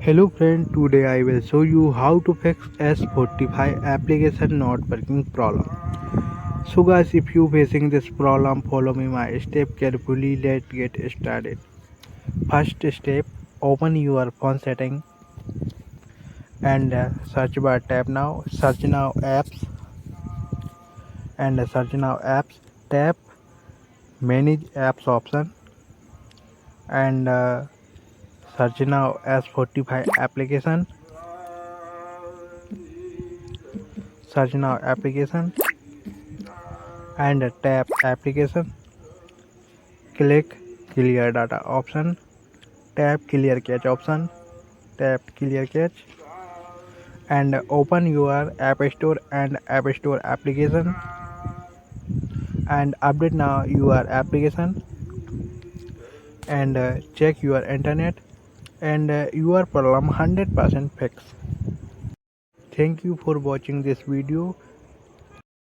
Hello friend, today I will show you how to fix S45 application not working problem. So guys, if you facing this problem, follow me my step carefully. Let's get started. First step, open your phone setting and search bar tab now. Search now apps and search now apps. Tap manage apps option and search now S45 application. Search now application and tap application. Click clear data option, tap clear cache option, tap clear cache and open your app store and app store application and update now your application and check your internet and your problem 100% fix. Thank you for watching this video.